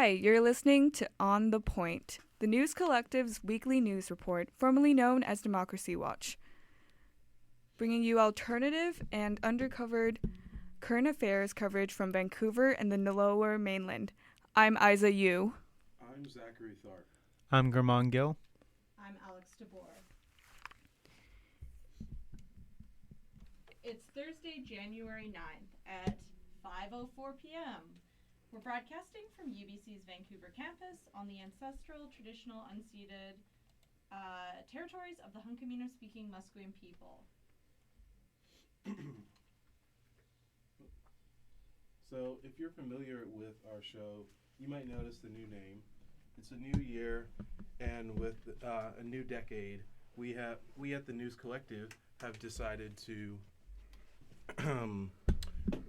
Hi, you're listening to On the Point, the News Collective's weekly news report, formerly known as Democracy Watch, bringing you alternative and undercovered current affairs coverage from Vancouver and the Lower Mainland. I'm Isa Yu. I'm Zachary Tharp. I'm Germán Gill. I'm Alex DeBoer. It's Thursday, January 9th at 5:04 p.m. We're broadcasting from UBC's Vancouver campus on the ancestral, traditional, unceded territories of the Hunkaminam-speaking Musqueam people. So, if you're familiar with our show, you might notice the new name. It's a new year, and with a new decade, we at the News Collective have decided to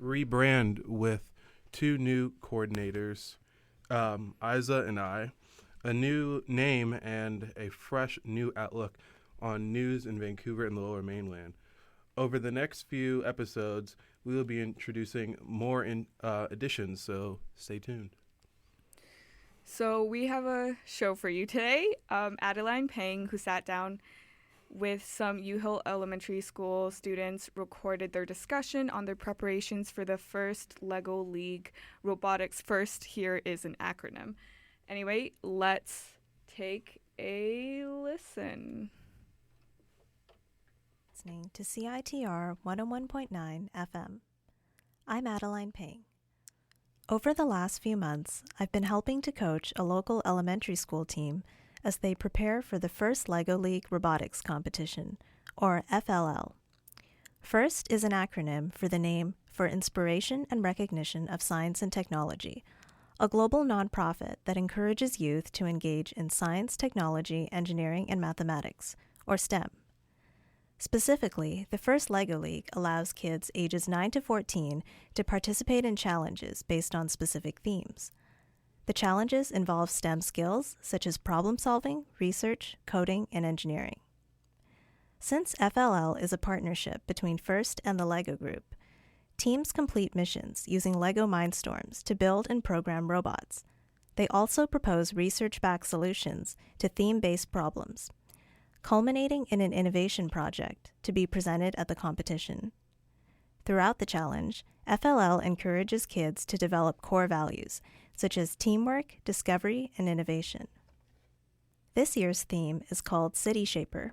rebrand with two new coordinators, Isa and I, a new name and a fresh new outlook on news in Vancouver and the Lower Mainland. Over the next few episodes, we will be introducing more additions, so stay tuned. So we have a show for you today. Adeline Pang, who sat down with some U-Hill Elementary School students, recorded their discussion on their preparations for the first LEGO League Robotics First. Here is an acronym. Anyway, let's take a listen. Listening to CiTR 101.9 FM. I'm Adeline Pang. Over the last few months, I've been helping to coach a local elementary school team as they prepare for the first LEGO League Robotics Competition, or FLL. FIRST is an acronym for the name for Inspiration and Recognition of Science and Technology, a global nonprofit that encourages youth to engage in science, technology, engineering, and mathematics, or STEM. Specifically, the first LEGO League allows kids ages 9 to 14 to participate in challenges based on specific themes. The challenges involve STEM skills such as problem solving, research, coding, and engineering. Since FLL is a partnership between FIRST and the LEGO Group, teams complete missions using LEGO Mindstorms to build and program robots. They also propose research-backed solutions to theme-based problems, culminating in an innovation project to be presented at the competition. Throughout the challenge, FLL encourages kids to develop core values, such as teamwork, discovery, and innovation. This year's theme is called City Shaper.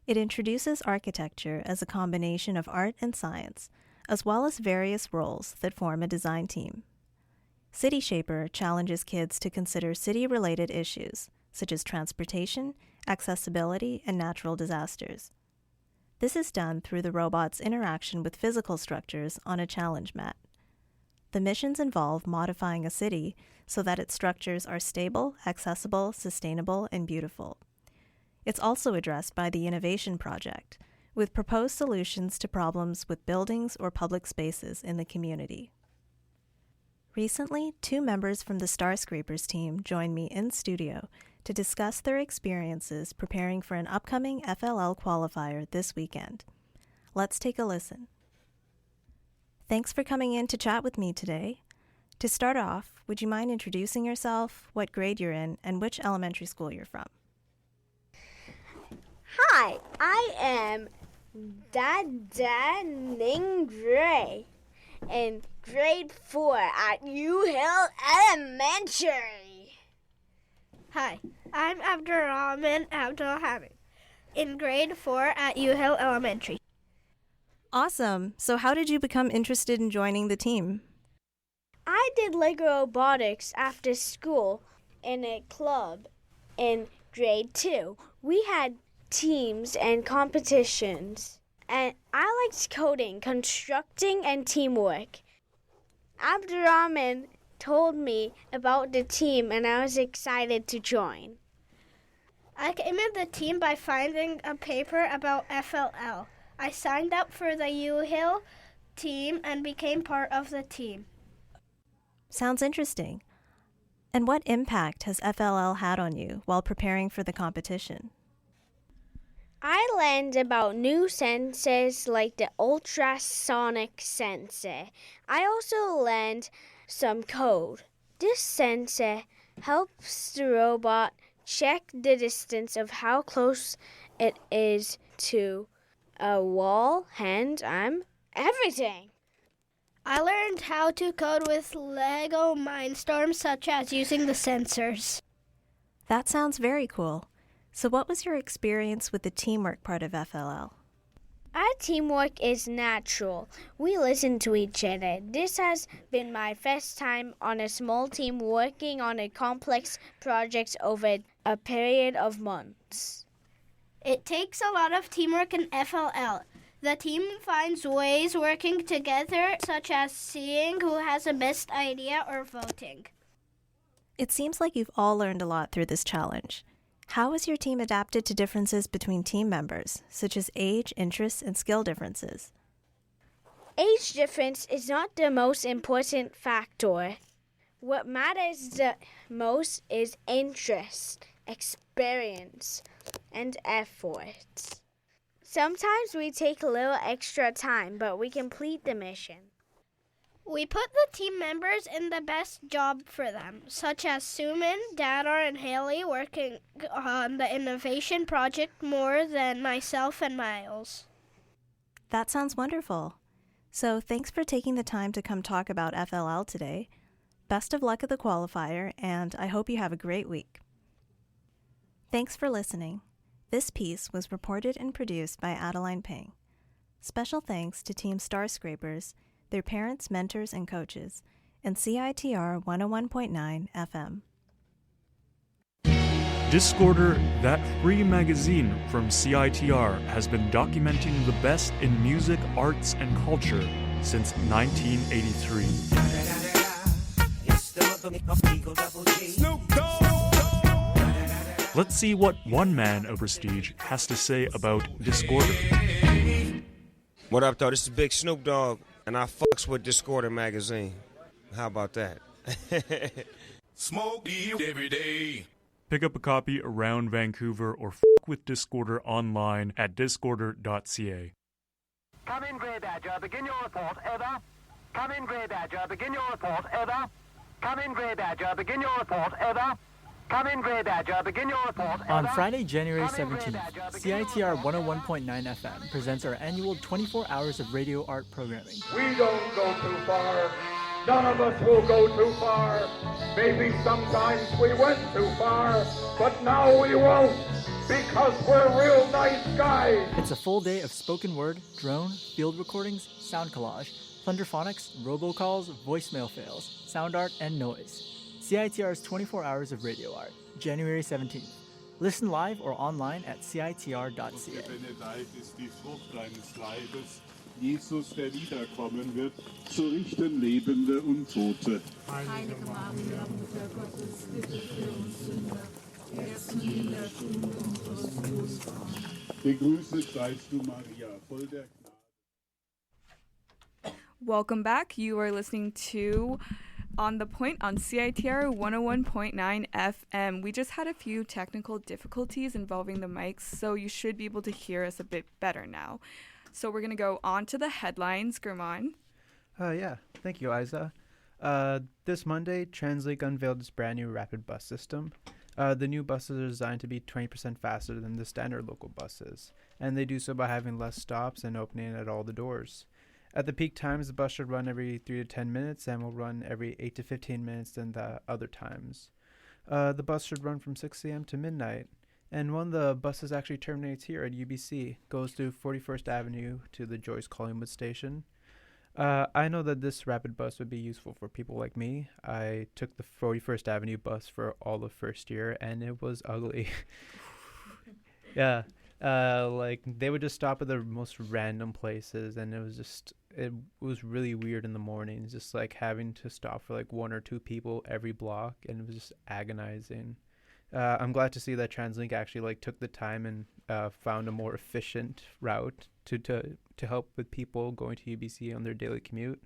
It introduces architecture as a combination of art and science, as well as various roles that form a design team. City Shaper challenges kids to consider city-related issues, such as transportation, accessibility, and natural disasters. This is done through the robot's interaction with physical structures on a challenge mat. The missions involve modifying a city so that its structures are stable, accessible, sustainable, and beautiful. It's also addressed by the Innovation Project, with proposed solutions to problems with buildings or public spaces in the community. Recently, 2 members from the Starscrapers team joined me in studio to discuss their experiences preparing for an upcoming FLL qualifier this weekend. Let's take a listen. Thanks for coming in to chat with me today. To start off, would you mind introducing yourself, what grade you're in, and which elementary school you're from? Hi, I am Dada Ning Dre in grade 4 at U-Hill Elementary. Hi, I'm Abdurrahman Abdulhamid in grade 4 at U-Hill Elementary. Awesome. So how did you become interested in joining the team? I did Lego robotics after school in a club in grade 2. We had teams and competitions, and I liked coding, constructing, and teamwork. Abdurrahman told me about the team, and I was excited to join. I came in the team by finding a paper about FLL. I signed up for the U-Hill team and became part of the team. Sounds interesting. And what impact has FLL had on you while preparing for the competition? I learned about new sensors like the ultrasonic sensor. I also learned some code. This sensor helps the robot check the distance of how close it is to a wall, hand, arm, everything. I learned how to code with Lego Mindstorms, such as using the sensors. That sounds very cool. So what was your experience with the teamwork part of FLL? Our teamwork is natural. We listen to each other. This has been my first time on a small team working on a complex project over a period of months. It takes a lot of teamwork in FLL. The team finds ways working together, such as seeing who has the best idea or voting. It seems like you've all learned a lot through this challenge. How has your team adapted to differences between team members, such as age, interests, and skill differences? Age difference is not the most important factor. What matters the most is interest, experience, and effort. Sometimes we take a little extra time, but we complete the mission. We put the team members in the best job for them, such as Suman, Dadar, and Haley working on the innovation project more than myself and Miles. That sounds wonderful. So thanks for taking the time to come talk about FLL today. Best of luck at the qualifier, and I hope you have a great week. Thanks for listening. This piece was reported and produced by Adeline Ping. Special thanks to Team Starscrapers, their parents, mentors, and coaches, and CITR 101.9 FM. Discorder, that free magazine from CITR, has been documenting the best in music, arts, and culture since 1983. Let's see what one man of prestige has to say about Discorder. What up, though? This is Big Snoop Dogg, and I fucks with Discorder magazine. How about that? Smoke weed every day. Pick up a copy around Vancouver or with Discorder online at discorder.ca. Come in, Grey Badger. Begin your report. Over. Come in, Grey Badger. Begin your report. Over. Come in, Grey Badger. Begin your report. Over. Come in, Grey Badger. Begin your report. On Friday, January 17th, CITR 101.9 FM presents our annual 24 hours of radio art programming. We don't go too far. None of us will go too far. Maybe sometimes we went too far, but now we won't, because we're real nice guys. It's a full day of spoken word, drone, field recordings, sound collage, thunderphonics, robocalls, voicemail fails, sound art, and noise. CITR's 24 hours of radio art, January 17th. Listen live or online at citr.ca. Jesus, der wiederkommen wird, zu richten Lebende und Tote. Heilige Maria, Mutter Gottes, bitte für uns Sünder, jetzt und in der Stunde unseres Todes. Gegrüßet seist du, Maria, voll der Gnade. Welcome back. You are listening to On the Point on CITR 101.9 FM. We just had a few technical difficulties involving the mics, so you should be able to hear us a bit better now. So we're going to go on to the headlines. Gurman. Yeah, thank you, Isa. This Monday, TransLink unveiled its brand new rapid bus system. The new buses are designed to be 20% faster than the standard local buses, and they do so by having less stops and opening at all the doors. At the peak times, the bus should run every 3 to 10 minutes and will run every 8 to 15 minutes than the other times. The bus should run from 6 a.m. to midnight. And one of the buses actually terminates here at UBC, goes through 41st Avenue to the Joyce Collingwood station. I know that this rapid bus would be useful for people like me. I took the 41st Avenue bus for all of first year, and it was ugly. Yeah, like they would just stop at the most random places, and it was really weird in the mornings, just like having to stop for like one or two people every block, and it was just agonizing. I'm glad to see that TransLink actually like took the time and found a more efficient route to help with people going to UBC on their daily commute.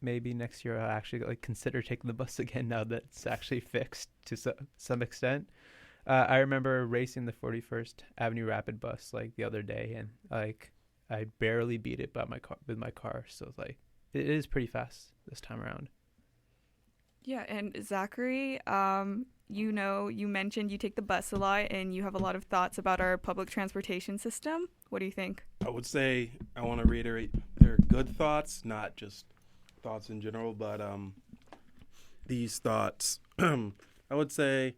Maybe next year I'll actually like consider taking the bus again now that it's actually fixed to some extent. I remember racing the 41st Avenue Rapid bus like the other day, and like I barely beat it with my car. So like it is pretty fast this time around. Yeah, and Zachary, you mentioned you take the bus a lot and you have a lot of thoughts about our public transportation system. What do you think? I would say I want to reiterate they're good thoughts, not just thoughts in general, but these thoughts, I would say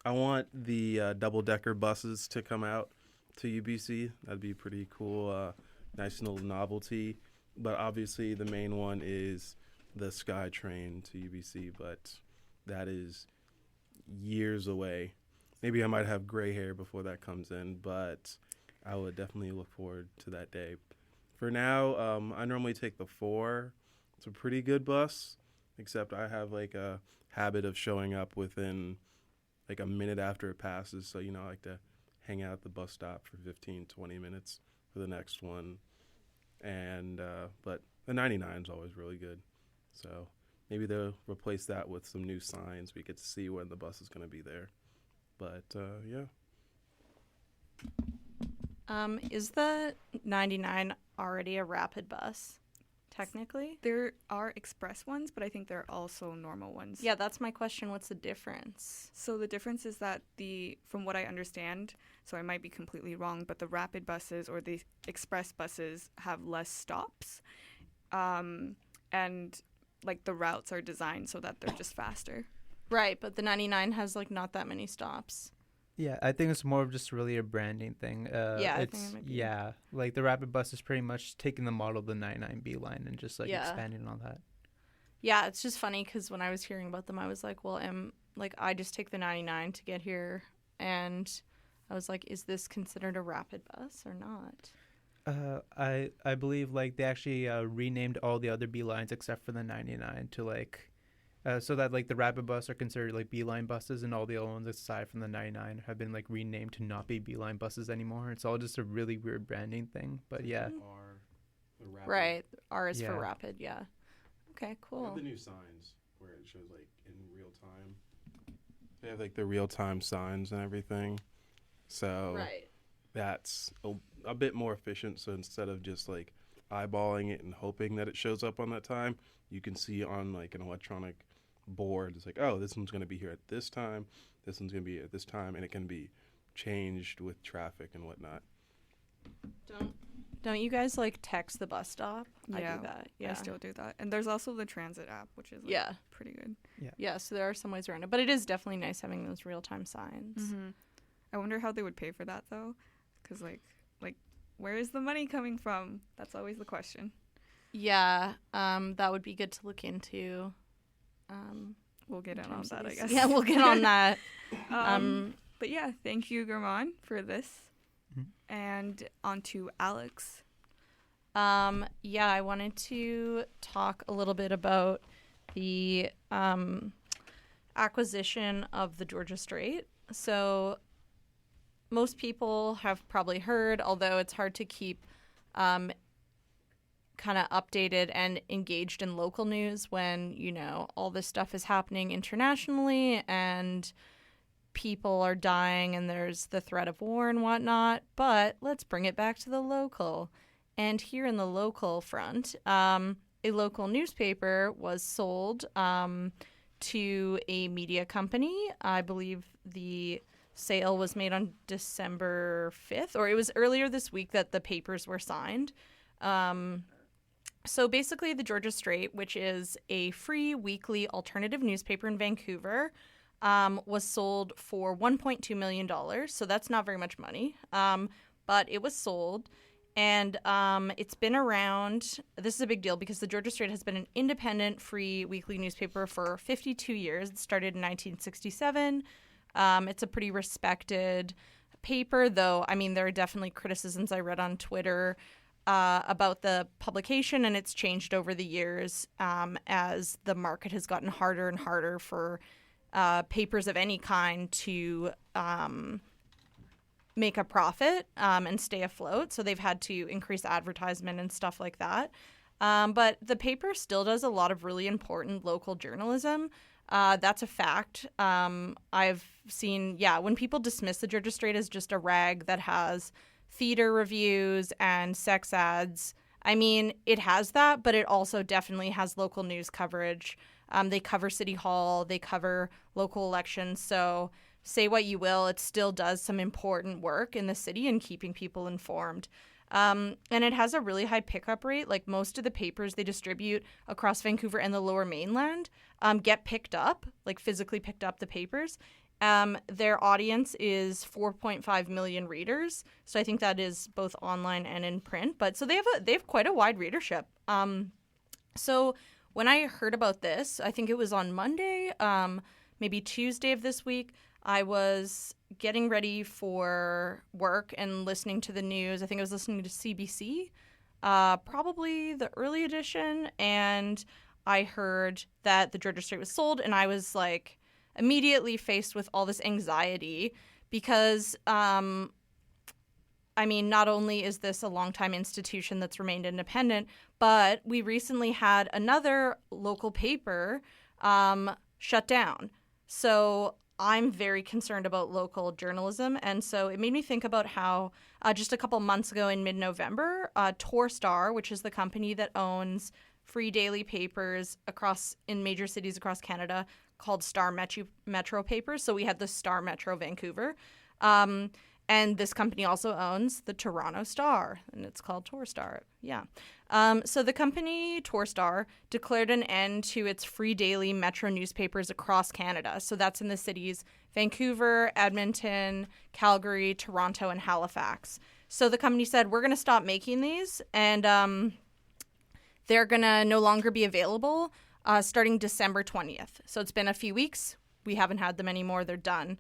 I want the double-decker buses to come out to UBC. That'd be pretty cool, nice little novelty. But obviously the main one is the SkyTrain to UBC, but that is years away. Maybe I might have gray hair before that comes in, but I would definitely look forward to that day. For now, I normally take the 4. It's a pretty good bus, except I have like a habit of showing up within like a minute after it passes. So, I like to hang out at the bus stop for 15, 20 minutes for the next one. And but the 99 is always really good. So maybe they'll replace that with some new signs. We get to see when the bus is going to be there. But yeah. Is the 99 already a rapid bus, technically? There are express ones, but I think there are also normal ones. Yeah, that's my question. What's the difference? So the difference is that from what I understand, so I might be completely wrong, but the rapid buses or the express buses have less stops, and like the routes are designed so that they're just faster. Right, but the 99 has like not that many stops. Yeah, I think it's more of just really a branding thing. I think it might be. Yeah, like the rapid bus is pretty much taking the model of the 99B line and just like expanding on that. Yeah, it's just funny because when I was hearing about them, I was like, well, I just take the 99 to get here, and I was like, is this considered a rapid bus or not? I believe like they actually renamed all the other B lines except for the 99 to like. So that like the rapid bus are considered like B-line buses, and all the other ones aside from the 99 have been like renamed to not be B-line buses anymore. It's all just a really weird branding thing, but yeah. Right, R is for rapid, yeah. Okay, cool. They have the new signs where it shows like in real time. They have like the real time signs and everything. So that's a bit more efficient. So instead of just like eyeballing it and hoping that it shows up on that time, you can see on like an electronic board. It's like, oh, this one's going to be here at this time. This one's going to be at this time, and it can be changed with traffic and whatnot. Don't you guys like text the bus stop? Yeah, I do that. Yeah, I still do that. And there's also the transit app, which is like pretty good. Yeah, so there are some ways around it, but it is definitely nice having those real-time signs. Mm-hmm. I wonder how they would pay for that though, because like where is the money coming from? That's always the question. Yeah, that would be good to look into. We'll get in on that, I guess. Yeah, we'll get on that. But yeah, thank you, German, for this. Mm-hmm. And on to Alex. I wanted to talk a little bit about the acquisition of the Georgia Strait. So most people have probably heard, although it's hard to keep kind of updated and engaged in local news when, all this stuff is happening internationally and people are dying and there's the threat of war and whatnot. But let's bring it back to the local. And here in the local front, a local newspaper was sold to a media company. I believe the sale was made on December 5th, or it was earlier this week that the papers were signed. So basically, the Georgia Strait, which is a free weekly alternative newspaper in Vancouver, was sold for $1.2 million. So that's not very much money, but it was sold. And it's been around. This is a big deal because the Georgia Strait has been an independent, free weekly newspaper for 52 years. It started in 1967. It's a pretty respected paper, though. I mean, there are definitely criticisms I read on Twitter about the publication, and it's changed over the years as the market has gotten harder and harder for papers of any kind to make a profit and stay afloat. So they've had to increase advertisement and stuff like that. But the paper still does a lot of really important local journalism. That's a fact. I've seen, when people dismiss the Georgia Strait as just a rag that has theater reviews and sex ads, I mean, it has that, but it also definitely has local news coverage. They cover City Hall. They cover local elections. So say what you will, it still does some important work in the city and keeping people informed. And it has a really high pickup rate. Like most of the papers they distribute across Vancouver and the Lower Mainland get picked up, like physically picked up the papers. Their audience is 4.5 million readers. So I think that is both online and in print. But so they have quite a wide readership. So when I heard about this, I think it was on Monday, maybe Tuesday of this week, I was getting ready for work and listening to the news. I think I was listening to CBC, probably the early edition, and I heard that the Georgia Strait was sold, and I was like immediately faced with all this anxiety because, I mean, not only is this a longtime institution that's remained independent, but we recently had another local paper shut down. So I'm very concerned about local journalism, and so it made me think about how just a couple months ago in mid-November, Torstar, which is the company that owns free daily papers in major cities across Canada called Star Metro Papers. So we had the Star Metro Vancouver, and this company also owns the Toronto Star, and it's called Torstar. Yeah. So the company Torstar declared an end to its free daily Metro newspapers across Canada. So that's in the cities Vancouver, Edmonton, Calgary, Toronto, and Halifax. So the company said, we're going to stop making these, and they're going to no longer be available starting December 20th. So it's been a few weeks. We haven't had them anymore. They're done.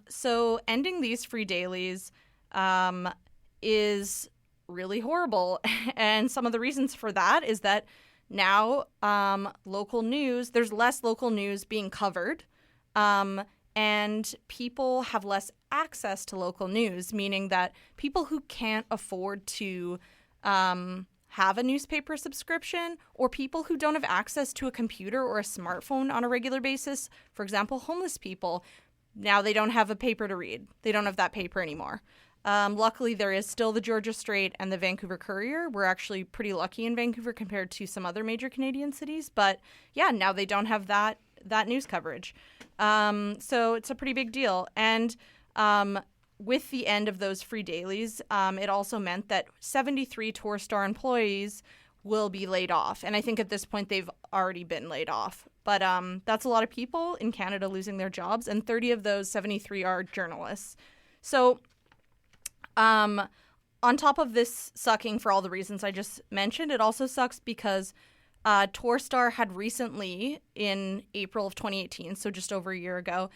So ending these free dailies is really horrible. And some of the reasons for that is that now local news, there's less local news being covered, and people have less access to local news, meaning that people who can't afford to have a newspaper subscription, or people who don't have access to a computer or a smartphone on a regular basis, for example, homeless people, now they don't have a paper to read. They don't have that paper anymore. Luckily, there is still the Georgia Strait and the Vancouver Courier. We're actually pretty lucky in Vancouver compared to some other major Canadian cities. But yeah, now they don't have that news coverage. So it's a pretty big deal. And with the end of those free dailies, it also meant that 73 Torstar employees will be laid off. And I think at this point they've already been laid off. But that's a lot of people in Canada losing their jobs, and 30 of those 73 are journalists. So on top of this sucking for all the reasons I just mentioned, it also sucks because Torstar had recently, in April of 2018, so just over a year ago,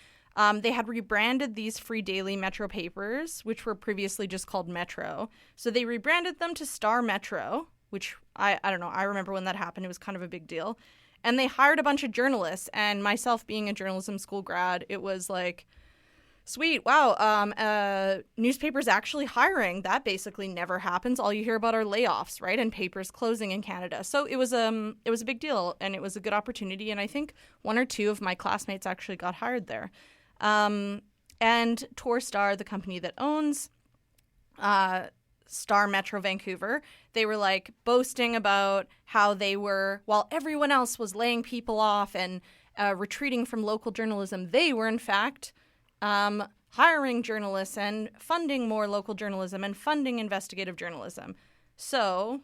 they had rebranded these free daily Metro papers, which were previously just called Metro. So they rebranded them to Star Metro, which I don't know. I remember when that happened. It was kind of a big deal. And they hired a bunch of journalists. And myself being a journalism school grad, it was like, sweet, wow, newspapers actually hiring. That basically never happens. All you hear about are layoffs, right? And papers closing in Canada. So it was a big deal, and it was a good opportunity. And I think one or two of my classmates actually got hired there. And Torstar, the company that owns Star Metro Vancouver, they were like boasting about how they were, while everyone else was laying people off and retreating from local journalism, they were in fact hiring journalists and funding more local journalism and funding investigative journalism. So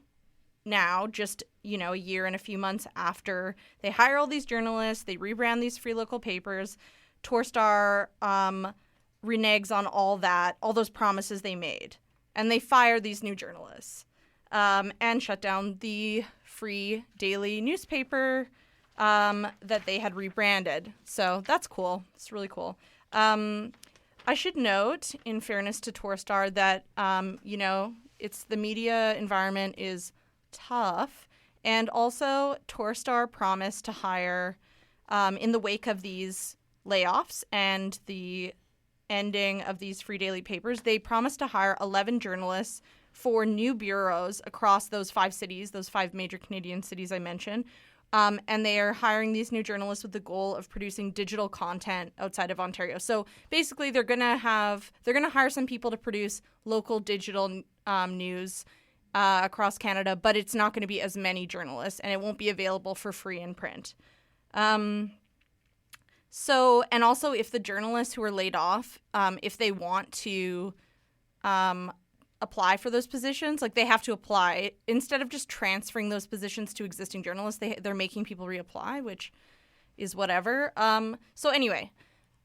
now, just, a year and a few months after they hire all these journalists, they rebrand these free local papers, Torstar reneges on all those promises they made. And they fire these new journalists and shut down the free daily newspaper that they had rebranded. So that's cool. It's really cool. I should note, in fairness to Torstar, that, it's the media environment is tough. And also, Torstar promised to hire, in the wake of these layoffs and the ending of these free daily papers, they promised to hire 11 journalists for new bureaus across those 5 cities, those 5 major Canadian cities I mentioned. And they are hiring these new journalists with the goal of producing digital content outside of Ontario. So basically, they're gonna hire some people to produce local digital news across Canada, but it's not going to be as many journalists, and it won't be available for free in print. So, and also if the journalists who are laid off, if they want to apply for those positions, like they have to apply instead of just transferring those positions to existing journalists. They're making people reapply, which is whatever. So anyway,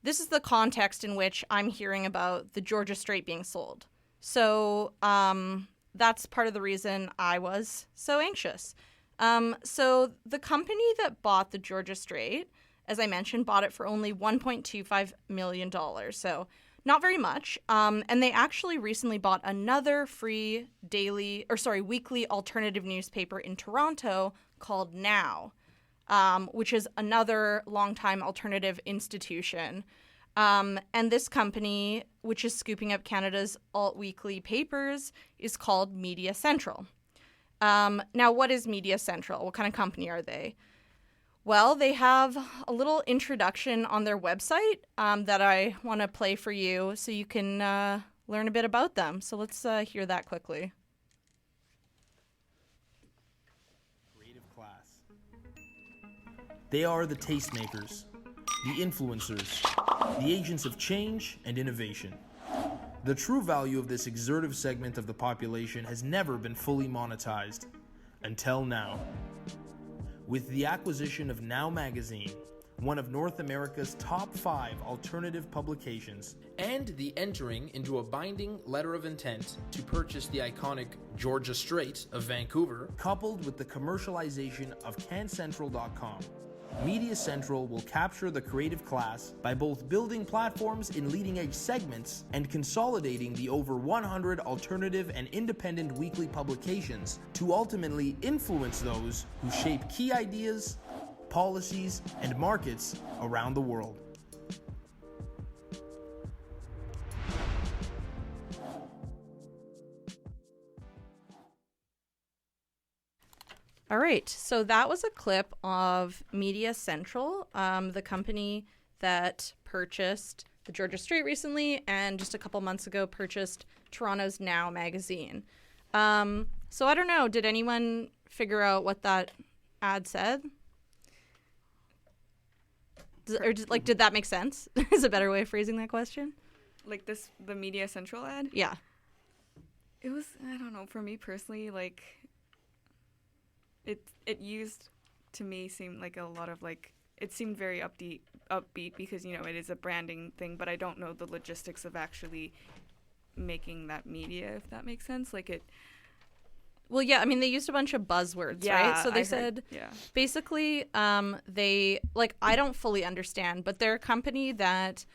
this is the context in which I'm hearing about the Georgia Strait being sold. So that's part of the reason I was so anxious. So the company that bought the Georgia Strait, as I mentioned, bought it for only $1.25 million. So not very much. And they actually recently bought another free weekly alternative newspaper in Toronto called Now, which is another longtime alternative institution. And this company, which is scooping up Canada's alt-weekly papers, is called Media Central. Now, what is Media Central? What kind of company are they? Well, they have a little introduction on their website that I want to play for you so you can learn a bit about them. So let's hear that quickly. Creative class. They are the tastemakers, the influencers, the agents of change and innovation. The true value of this exertive segment of the population has never been fully monetized, until now. With the acquisition of Now magazine, one of North America's top 5 alternative publications, and the entering into a binding letter of intent to purchase the iconic Georgia Strait of Vancouver, coupled with the commercialization of CanCentral.com, Media Central will capture the creative class by both building platforms in leading-edge segments and consolidating the over 100 alternative and independent weekly publications to ultimately influence those who shape key ideas, policies, and markets around the world. All right, so that was a clip of Media Central, the company that purchased the Georgia Strait recently and just a couple months ago purchased Toronto's Now magazine. So I don't know, did anyone figure out what that ad said? Did that make sense? Is a better way of phrasing that question? Like the Media Central ad? Yeah. It was, I don't know, for me personally, like, it used to me seemed like a lot of it seemed very upbeat because it is a branding thing, but I don't know the logistics of actually making that media, if that makes sense. Well, yeah, I mean, they used a bunch of buzzwords, right? So they said, basically, they, I don't fully understand, but they're a company that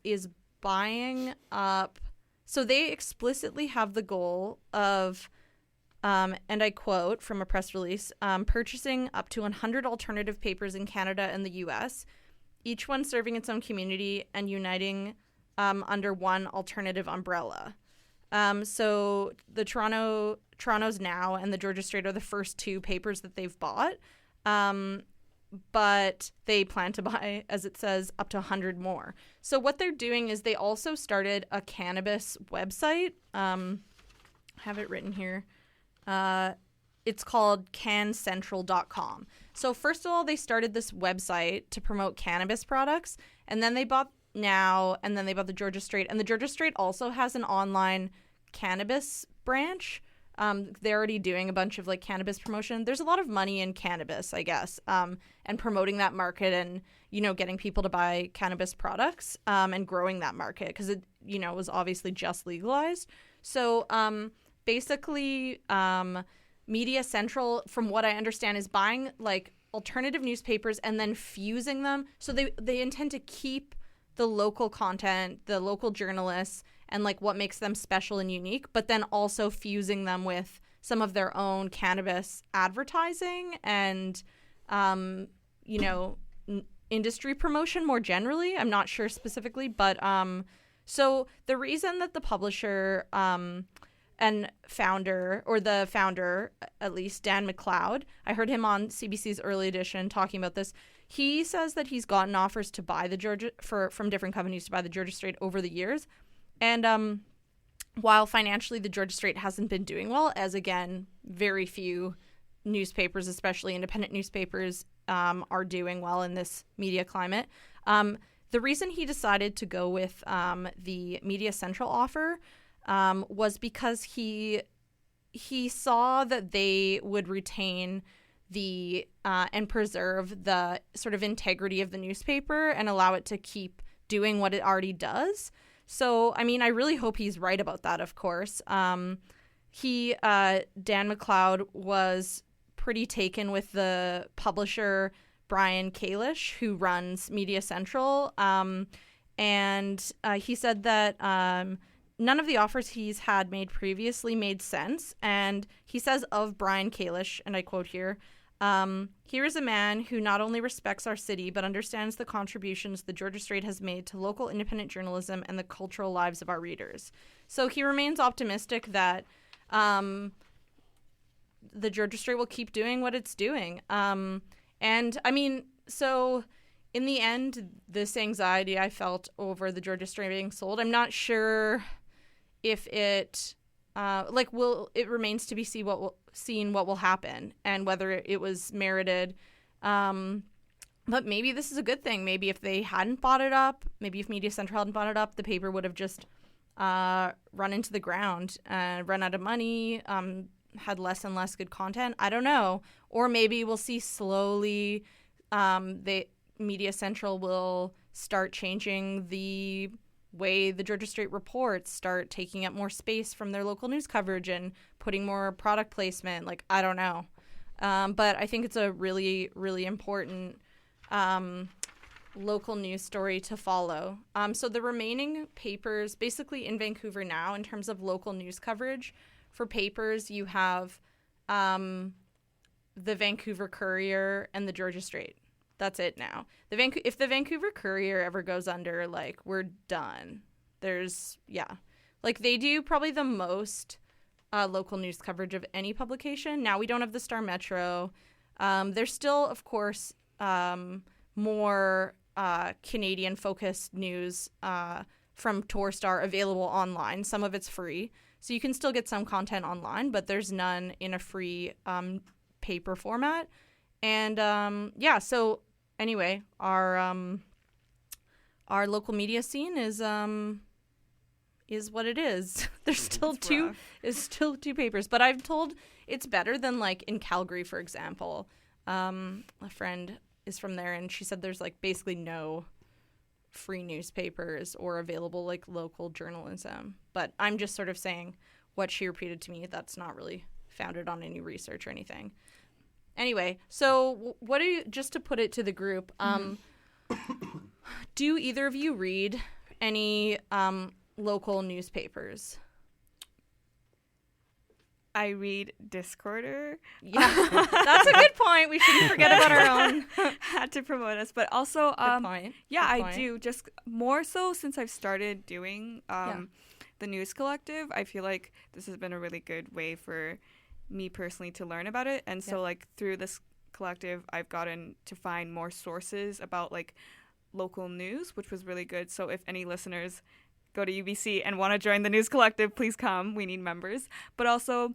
is buying up. So they explicitly have the goal of, and I quote from a press release, purchasing up to 100 alternative papers in Canada and the U.S., each one serving its own community and uniting under one alternative umbrella. So the Toronto's Now and the Georgia Strait are the first 2 papers that they've bought, but they plan to buy, as it says, up to 100 more. So what they're doing is they also started a cannabis website. I have it written here. It's called CanCentral.com. So first of all, they started this website to promote cannabis products, and then they bought Now, and then they bought the Georgia Strait. And the Georgia Strait also has an online cannabis branch. They're already doing a bunch of cannabis promotion. There's a lot of money in cannabis, I guess, and promoting that market and, getting people to buy cannabis products and growing that market because it, was obviously just legalized. So basically, Media Central, from what I understand, is buying alternative newspapers and then fusing them. So they intend to keep the local content, the local journalists, and what makes them special and unique, but then also fusing them with some of their own cannabis advertising and, industry promotion more generally. I'm not sure specifically, but so the reason that the publisher and founder at least, Dan McLeod, I heard him on CBC's Early Edition talking about this. He says that he's gotten offers to buy from different companies to buy the Georgia Strait over the years. And while financially the Georgia Strait hasn't been doing well, as again, very few newspapers, especially independent newspapers, are doing well in this media climate. The reason he decided to go with the Media Central offer was because he saw that they would retain the and preserve the sort of integrity of the newspaper and allow it to keep doing what it already does. So, I mean, I really hope he's right about that, of course. Dan McLeod was pretty taken with the publisher Brian Kalish, who runs Media Central. And he said that none of the offers he's had made previously made sense. And he says of Brian Kalish, and I quote here, "Here is a man who not only respects our city, but understands the contributions the Georgia Straight has made to local independent journalism and the cultural lives of our readers." So he remains optimistic that the Georgia Straight will keep doing what it's doing. And I mean, so in the end, this anxiety I felt over the Georgia Straight being sold, I'm not sure if it, it remains to be seen what will happen and whether it was merited. But maybe this is a good thing. Maybe if they hadn't bought it up, maybe if Media Central hadn't bought it up, the paper would have just run into the ground, run out of money, had less and less good content. I don't know. Or maybe we'll see slowly the Media Central will start changing the way the Georgia Straight reports, start taking up more space from their local news coverage and putting more product placement. Like, I don't know. But I think it's a really, really important local news story to follow. So the remaining papers, basically in Vancouver now, in terms of local news coverage, for papers, you have the Vancouver Courier and the Georgia Straight. That's it now. If the Vancouver Courier ever goes under, like, we're done. They do probably the most local news coverage of any publication. Now we don't have the Star Metro. There's still, of course, more Canadian-focused news from Torstar available online. Some of it's free. So you can still get some content online, but there's none in a free paper format. And so anyway, our local media scene is what it is. There's still two papers, but I'm told it's better than like in Calgary, for example. A friend is from there, and she said there's like basically no free newspapers or available like local journalism. But I'm just sort of saying what she repeated to me. That's not really founded on any research or anything. Anyway, so what do you, just to put it to the group, do either of you read any local newspapers? I read Discorder. Yeah, that's a good point. We shouldn't forget about our own. Had to promote us, but also, good point. Yeah, good I point. do. Just more so since I've started doing the News Collective. I feel like this has been a really good way for me personally to learn about it, and so like through this collective, I've gotten to find more sources about like local news, which was really good. So if any listeners go to UBC and want to join the News Collective, please come. We need members. But also,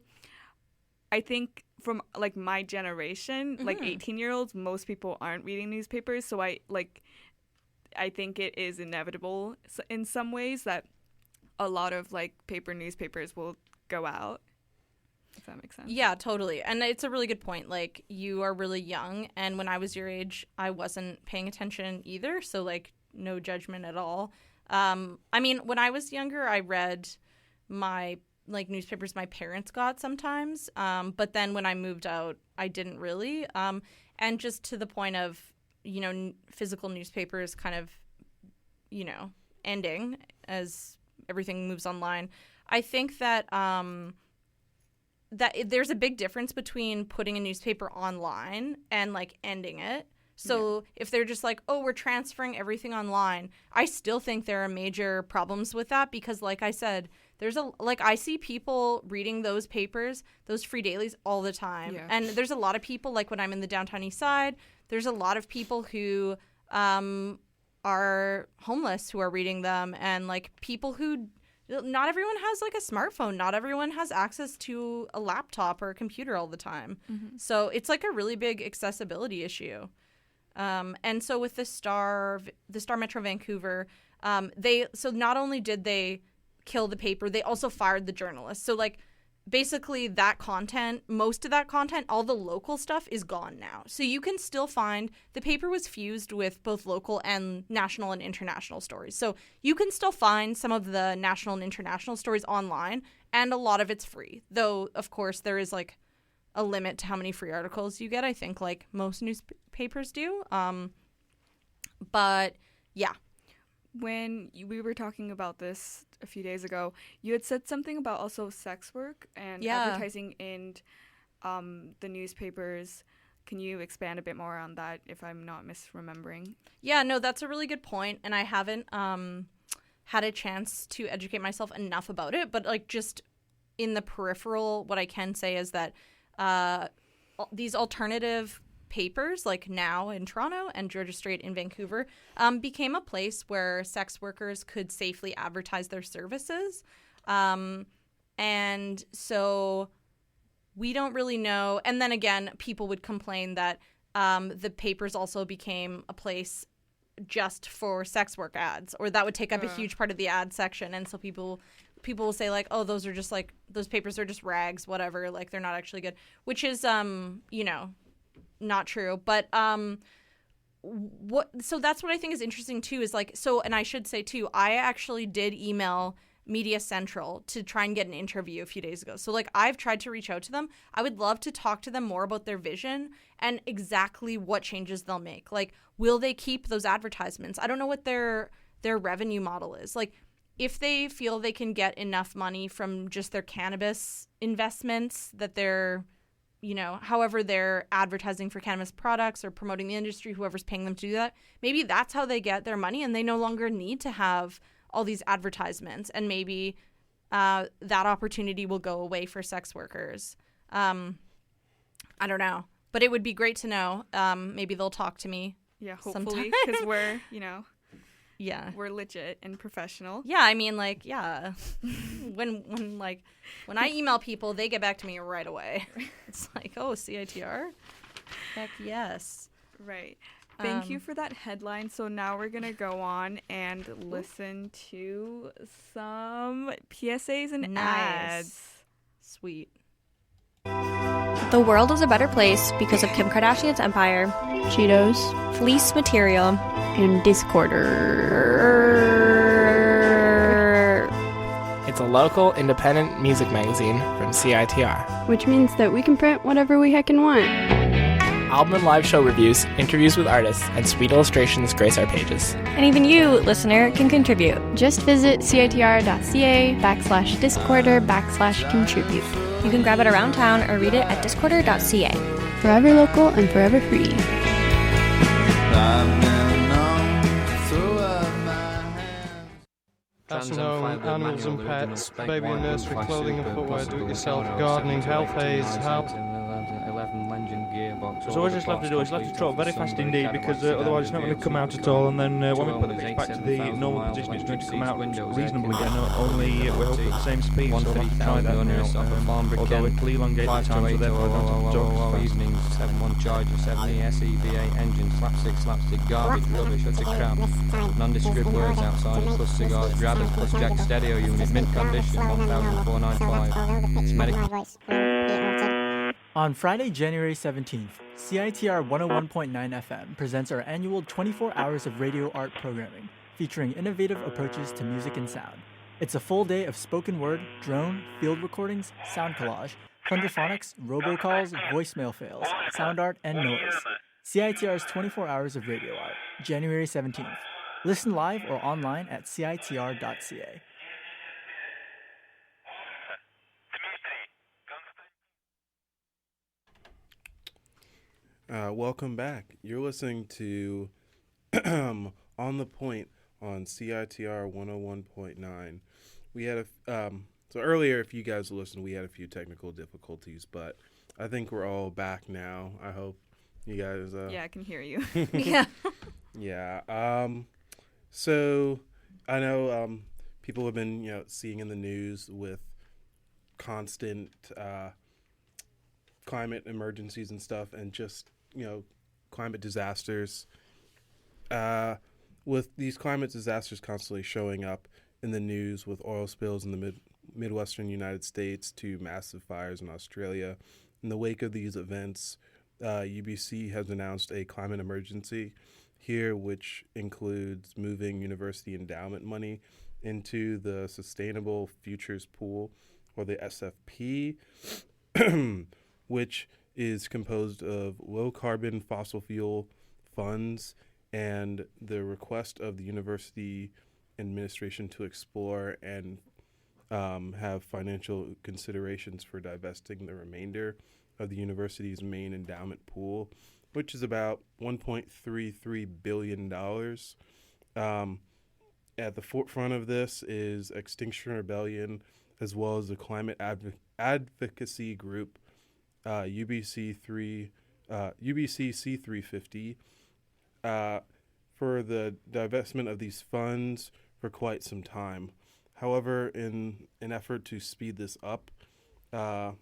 I think from like my generation, like 18-year-olds, most people aren't reading newspapers. So I think it is inevitable in some ways that a lot of like paper newspapers will go out. If that makes sense. Yeah, totally. And it's a really good point. Like, you are really young, and when I was your age, I wasn't paying attention either. So like, no judgment at all. I mean, when I was younger, I read my like newspapers my parents got sometimes. But then when I moved out, I didn't really. And just to the point of, physical newspapers kind of, ending as everything moves online. I think that there's a big difference between putting a newspaper online and like ending it. So if they're just like, oh, we're transferring everything online, I still think there are major problems with that because, like I said, I see people reading those papers, those free dailies all the time. Yeah. And there's a lot of people, like when I'm in the downtown east side, there's a lot of people who are homeless who are reading them, and like people who not everyone has like a smartphone. Not everyone has access to a laptop or a computer all the time. Mm-hmm. So it's like a really big accessibility issue. And so with the Star Metro Vancouver, so not only did they kill the paper, they also fired the journalists. So like basically most of that content, all the local stuff is gone now. So you can still find, the paper was fused with both local and national and international stories. So you can still find some of the national and international stories online, and a lot of it's free. Though, of course, there is like a limit to how many free articles you get. I think like most newspapers do. But yeah. When we were talking about this a few days ago, you had said something about also sex work and advertising in the newspapers. Can you expand a bit more on that if I'm not misremembering? Yeah, no, that's a really good point, and I haven't had a chance to educate myself enough about it, but like just in the peripheral, what I can say is that these alternative papers, like Now in Toronto and Georgia Straight in Vancouver, became a place where sex workers could safely advertise their services. And so we don't really know. And then again, people would complain that the papers also became a place just for sex work ads, or that would take up a huge part of the ad section. And so people will say like, oh, those papers are just rags, whatever, like they're not actually good, which is, not true. But so that's what I think is interesting too, is like, so, and I should say too, I actually did email Media Central to try and get an interview a few days ago. So like I've tried to reach out to them. I would love to talk to them more about their vision and exactly what changes they'll make. Like, will they keep those advertisements? I don't know what their revenue model is. Like, if they feel they can get enough money from just their cannabis investments that they're, however they're advertising for cannabis products or promoting the industry, whoever's paying them to do that, maybe that's how they get their money, and they no longer need to have all these advertisements, and maybe that opportunity will go away for sex workers. I don't know, but it would be great to know. Maybe they'll talk to me. Yeah, hopefully, because we're, yeah, we're legit and professional. Yeah, I mean, like, yeah, when I email people, they get back to me right away. It's like, oh, CITR? Heck yes. Right. Thank you for that headline. So now we're going to go on and listen to some PSAs and ads. Sweet. The world is a better place because of Kim Kardashian's empire, Cheetos, fleece material, and Discorder. It's a local independent music magazine from CiTR. Which means that we can print whatever we heckin' want. Album and live show reviews, interviews with artists, and sweet illustrations grace our pages. And even you, listener, can contribute. Just visit citr.ca/Discorder/contribute. You can grab it around town or read it at discorder.ca. Forever local and forever free. Fashion home, animals and pets, baby and nursery, clothing and footwear, do-it-yourself, gardening, health aids, health. So what I just have to do is let it drop very fast indeed, because otherwise it's not going to come out at all, and then when we put the picture back to the normal position, it's going to come out reasonably again, only we hope at the same speed, so we'll have to try that now. Although it will elongate the time, so therefore I don't have to talk as evenings, 7-1 Charger, 70 SEVA engine, slapstick, garbage, rubbish, utter crap, nondescript words outside, plus cigars, grabbers, plus jack stereo unit, mint condition, 1,495. It's medical. On Friday, January 17th, CITR 101.9 FM presents our annual 24 hours of radio art programming, featuring innovative approaches to music and sound. It's a full day of spoken word, drone, field recordings, sound collage, thunderphonics, robocalls, voicemail fails, sound art, and noise. CITR's 24 hours of radio art, January 17th. Listen live or online at citr.ca. Welcome back. You're listening to On the Point on CITR 101.9. We had so earlier, if you guys listened, we had a few technical difficulties, but I think we're all back now. I hope you guys. Yeah, I can hear you. Yeah. Yeah. So I know people have been, seeing in the news with constant climate emergencies and stuff, and just, climate disasters. With these climate disasters constantly showing up in the news, with oil spills in the Midwestern United States to massive fires in Australia. In the wake of these events, UBC has announced a climate emergency here, which includes moving university endowment money into the Sustainable Futures Pool, or the SFP, which is composed of low-carbon fossil fuel funds, and the request of the university administration to explore and have financial considerations for divesting the remainder of the university's main endowment pool, which is about $1.33 billion. At the forefront of this is Extinction Rebellion, as well as the climate advocacy group UBC C350, for the divestment of these funds for quite some time. However, in an effort to speed this up, to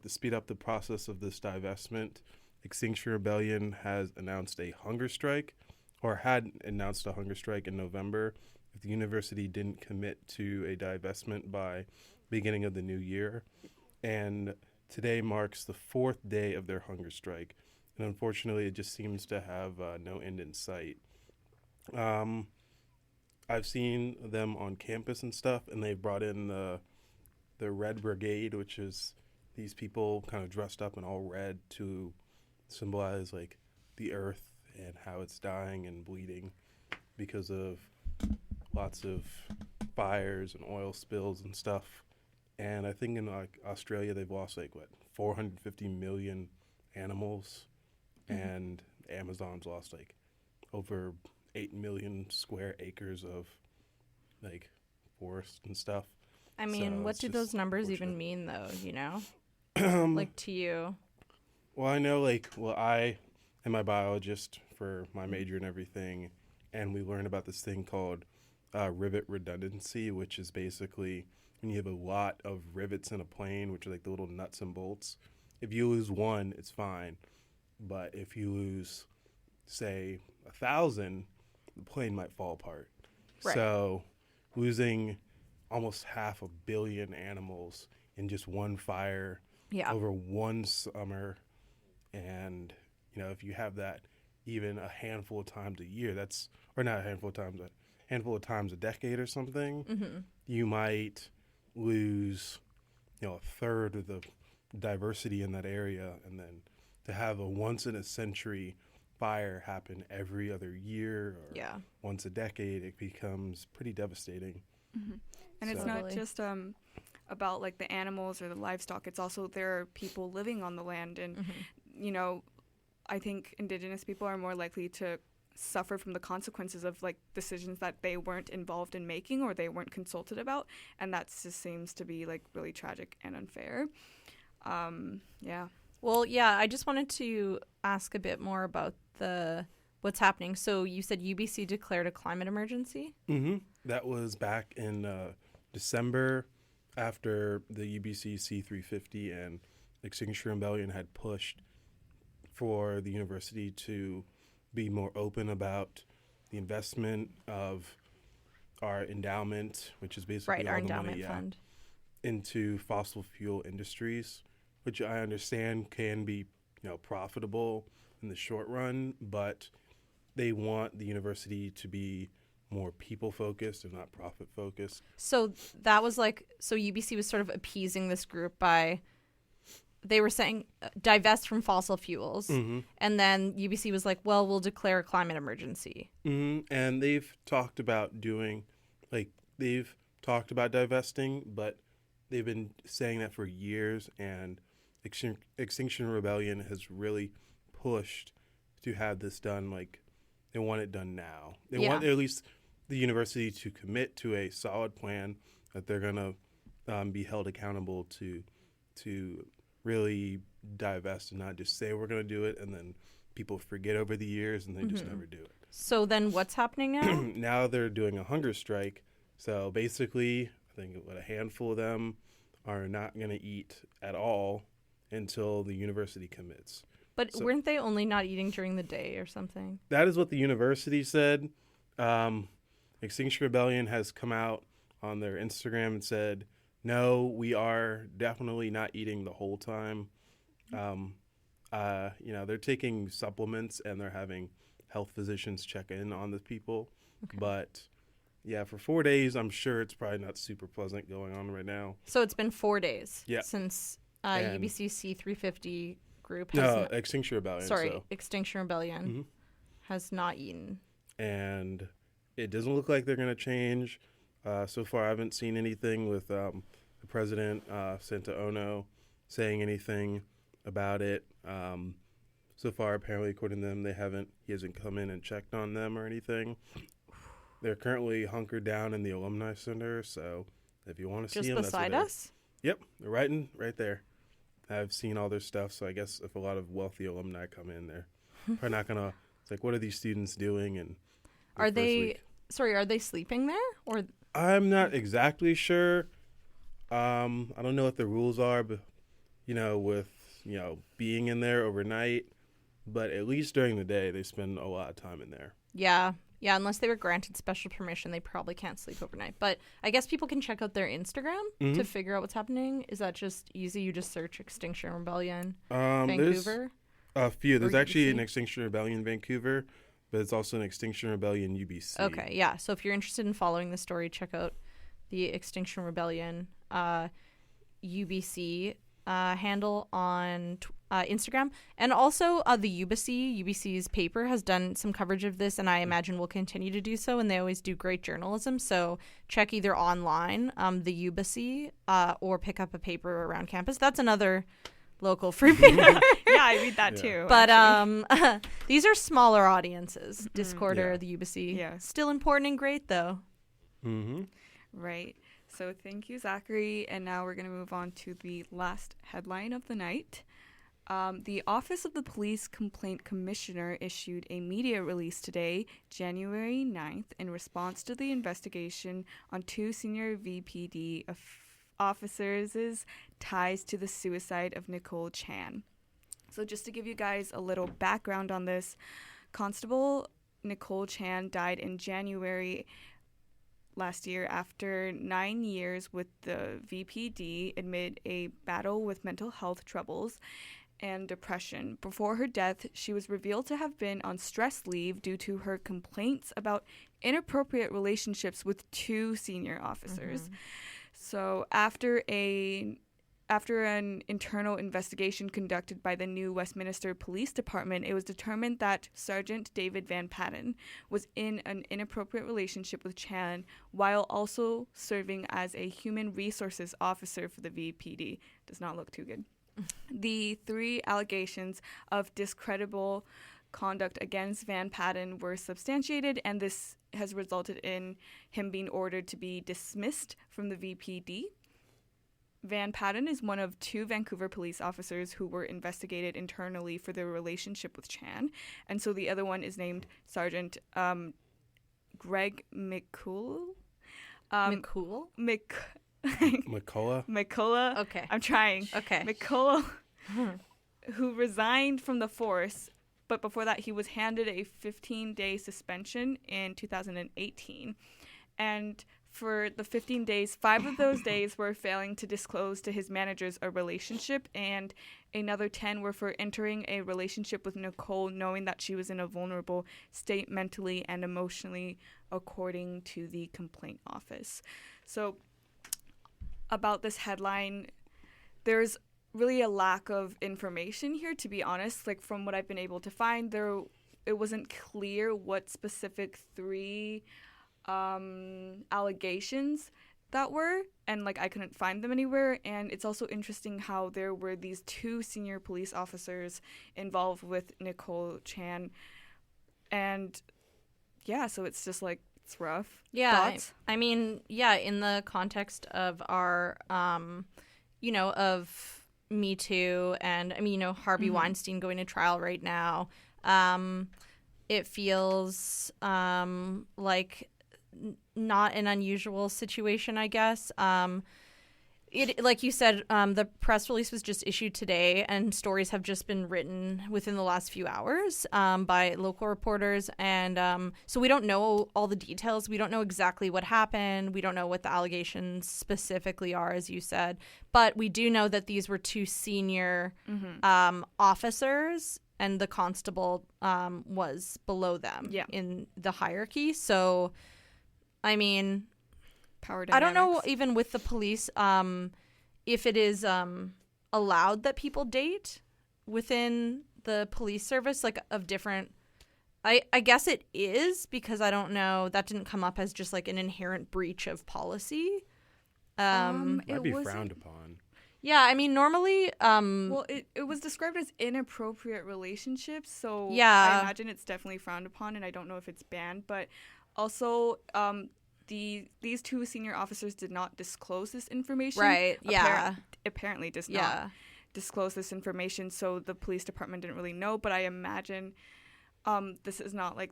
speed up the process of this divestment, Extinction Rebellion has announced a hunger strike, or had announced a hunger strike in November if the university didn't commit to a divestment by beginning of the new year. And today marks the 4th day of their hunger strike. And unfortunately, it just seems to have no end in sight. I've seen them on campus and stuff, and they've brought in the Red Brigade, which is these people kind of dressed up in all red to symbolize like the earth and how it's dying and bleeding because of lots of fires and oil spills and stuff. And I think in Australia they've lost 450 million animals, and Amazon's lost over 8 million square acres of forest and stuff. I mean, what do those numbers even mean, though? To you? Well, I know, I am a biologist for my major and everything, and we learn about this thing called rivet redundancy, which is basically when you have a lot of rivets in a plane, which are the little nuts and bolts. If you lose one, it's fine. But if you lose, say, 1,000, the plane might fall apart. Right. So losing almost 500 million animals in just one fire over one summer, and if you have that even a handful of times a year, or not a handful of times, a handful of times a decade or something, you might lose a third of the diversity in that area. And then to have a once in a century fire happen every other year or once a decade, it becomes pretty devastating. And it's not just about the animals or the livestock. It's also there are people living on the land, and I think Indigenous people are more likely to suffer from the consequences of decisions that they weren't involved in making or they weren't consulted about, and that just seems to be really tragic and unfair. Well, I just wanted to ask a bit more about what's happening. So you said UBC declared a climate emergency? That was back in December, after the UBC C350 and Extinction Rebellion had pushed for the university to be more open about the investment of our endowment, which is basically our all the endowment money, fund, into fossil fuel industries, which I understand can be profitable in the short run, but they want the university to be more people-focused and not profit-focused. So that was so UBC was sort of appeasing this group by, they were saying divest from fossil fuels, and then UBC was well, we'll declare a climate emergency. And they've talked about divesting, but they've been saying that for years, and Extinction Rebellion has really pushed to have this done. They want it done now. They want at least the university to commit to a solid plan that they're going to be held accountable to really divest, and not just say we're going to do it and then people forget over the years and they just never do it. So then what's happening now? Now they're doing a hunger strike So basically, I think a handful of them are not going to eat at all until the university commits. But weren't they only not eating during the day or something? That is what the university said. Extinction Rebellion has come out on their Instagram and said, no, we are definitely not eating the whole time. They're taking supplements and they're having health physicians check in on the people. Okay. But yeah, for 4 days, I'm sure it's probably not super pleasant going on right now. So it's been 4 days Yeah. since And- UBC C350 group has Extinction Rebellion. Extinction Rebellion has not eaten. And it doesn't look like they're going to change. So far, I haven't seen anything with the president, Santa Ono, saying anything about it. So far, apparently, according to them, he hasn't come in and checked on them or anything. They're currently hunkered down in the Alumni Center, so if you want to see them, Just beside us? Yep, they're right there. I've seen all their stuff, so I guess if a lot of wealthy alumni come in, they're probably not going to, it's like, what are these students doing? And Are they sleeping there? Or I'm not exactly sure. I don't know what the rules are, but, with, being in there overnight. But at least during the day, they spend a lot of time in there. Yeah, unless they were granted special permission, they probably can't sleep overnight. But I guess people can check out their Instagram to figure out what's happening. Is that just easy? You just search Extinction Rebellion Vancouver? There's a few. There's actually UBC? an Extinction Rebellion Vancouver, but it's also an Extinction Rebellion UBC. Okay, yeah. So if you're interested in following the story, check out the Extinction Rebellion UBC handle on Instagram. And also the UBC's paper has done some coverage of this, and I imagine will continue to do so, and they always do great journalism. So check either online, the UBC, or pick up a paper around campus. That's another local free paper. Yeah, I read that too. But these are smaller audiences. Discorder, the UBC. Yeah. Still important and great, though. Right. So thank you, Zachary. And now we're going to move on to the last headline of the night. The Office of the Police Complaint Commissioner issued a media release today, January 9th, in response to the investigation on two senior VPD officers' ties to the suicide of Nicole Chan. So just to give you guys a little background on this, Constable Nicole Chan died in January last year after 9 years with the VPD amid a battle with mental health troubles and depression. Before her death, she was revealed to have been on stress leave due to her complaints about inappropriate relationships with two senior officers. So after an internal investigation conducted by the new Westminster Police Department, it was determined that Sergeant David Van Patten was in an inappropriate relationship with Chan while also serving as a human resources officer for the VPD. Does not look too good. The three allegations of discreditable conduct against Van Patten were substantiated, and this has resulted in him being ordered to be dismissed from the VPD. Van Patten is one of two Vancouver police officers who were investigated internally for their relationship with Chan, and so the other one is named Sergeant Greg McCool. McCullough. Okay. I'm trying. Okay. McCullough, who resigned from the force, but before that he was handed a 15-day suspension in 2018. And for the 15 days, 5 of those days were failing to disclose to his managers a relationship, and another 10 were for entering a relationship with Nicole knowing that she was in a vulnerable state mentally and emotionally, according to the complaint office. So about this headline, there's really a lack of information here, to be honest. Like, from what I've been able to find, it wasn't clear what specific three allegations that were, and I couldn't find them anywhere. And it's also interesting how there were these two senior police officers involved with Nicole Chan, and so it's just it's rough. Thoughts? I mean, in the context of our of Me Too, and Harvey Weinstein going to trial right now, it feels like not an unusual situation, I guess. It, like you said, the press release was just issued today, and stories have just been written within the last few hours by local reporters. And so we don't know all the details. We don't know exactly what happened. We don't know what the allegations specifically are, as you said. But we do know that these were two senior officers, and the constable was below them in the hierarchy. So, I mean... Power I dynamics. don't know, even with the police, if it is allowed that people date within the police service, like of different. I guess it is, because I don't know. That didn't come up as just like an inherent breach of policy. Might be frowned upon. Yeah, I mean, normally. Well, it was described as inappropriate relationships, so yeah. I imagine it's definitely frowned upon, and I don't know if it's banned, but also. These two senior officers did not disclose this information. Right, yeah. Apparently does not disclose this information, so the police department didn't really know, but I imagine this is not like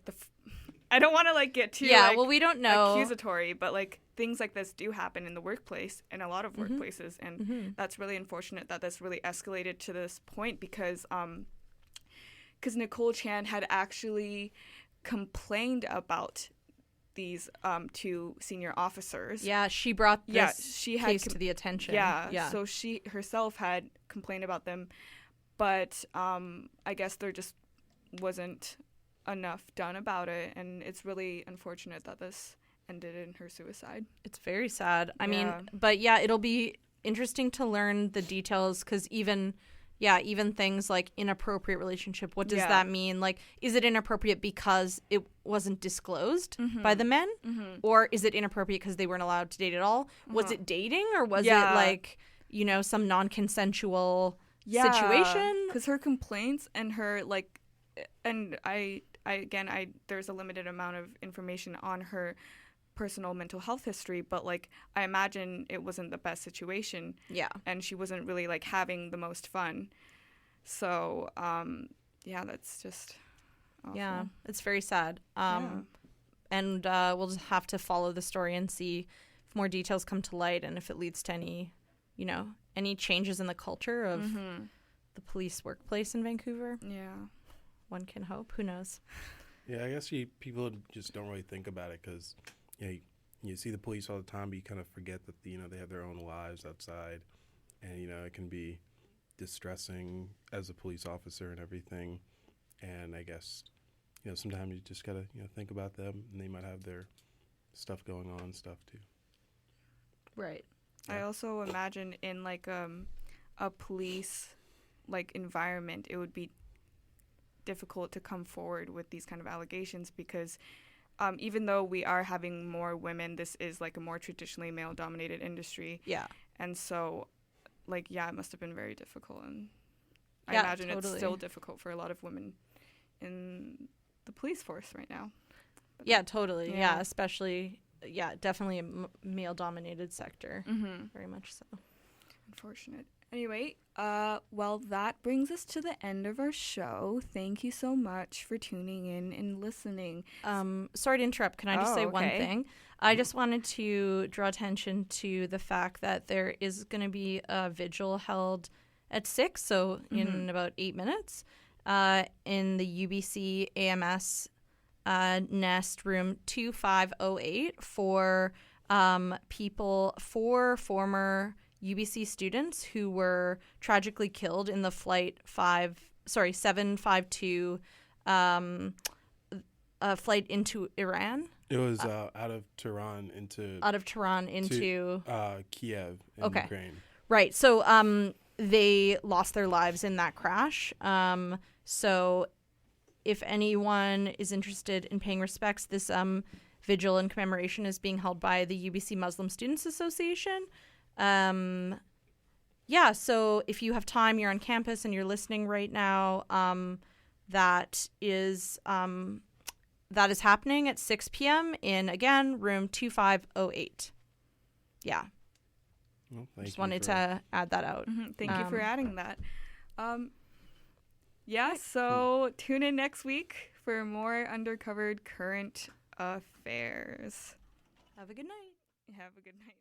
I don't want to like get too well, we don't know. Accusatory, but like things like this do happen in the workplace, in a lot of workplaces, and that's really unfortunate that this really escalated to this point, because Nicole Chan had actually complained about these two senior officers. Yeah, she brought this case to the attention. Yeah, so she herself had complained about them, but I guess there just wasn't enough done about it, and it's really unfortunate that this ended in her suicide. It's very sad. I mean, but yeah, it'll be interesting to learn the details, because even things like inappropriate relationship, what does that mean? Like, is it inappropriate because it wasn't disclosed by the men? Or is it inappropriate because they weren't allowed to date at all? Was it dating, or was it like, some non-consensual situation? Because her complaints and her like, and I there's a limited amount of information on her personal mental health history, but like I imagine it wasn't the best situation, and she wasn't really like having the most fun, so that's just awful. It's very sad. And we'll just have to follow the story and see if more details come to light, and if it leads to any changes in the culture of the police workplace in Vancouver. One can hope. Who knows? I guess people just don't really think about it, because you see the police all the time, but you kind of forget that they have their own lives outside, and it can be distressing as a police officer and everything. And I guess sometimes you just gotta think about them, and they might have their stuff going on stuff too. Right. I also imagine in like a police like environment, it would be difficult to come forward with these kind of allegations, because even though we are having more women, this is like a more traditionally male-dominated industry. And so, like, it must have been very difficult. And I imagine it's still difficult for a lot of women in the police force right now. Totally. Especially, definitely a male-dominated sector. Very much so. Unfortunate. Anyway, well, that brings us to the end of our show. Thank you so much for tuning in and listening. Sorry to interrupt. Can I just say one thing? I just wanted to draw attention to the fact that there is going to be a vigil held at 6, so in about 8 minutes, in the UBC AMS Nest Room 2508 for four former UBC students who were tragically killed in the flight 752 flight into Iran. It was out of Tehran into Kiev in Ukraine. Right. So they lost their lives in that crash. So if anyone is interested in paying respects, this vigil and commemoration is being held by the UBC Muslim Students Association. So if you have time, you're on campus and you're listening right now, that is happening at 6 p.m. in, again, room 2508. Well, just wanted to add that out. Thank you for adding that. So tune in next week for more undercovered current affairs. Have a good night. Have a good night.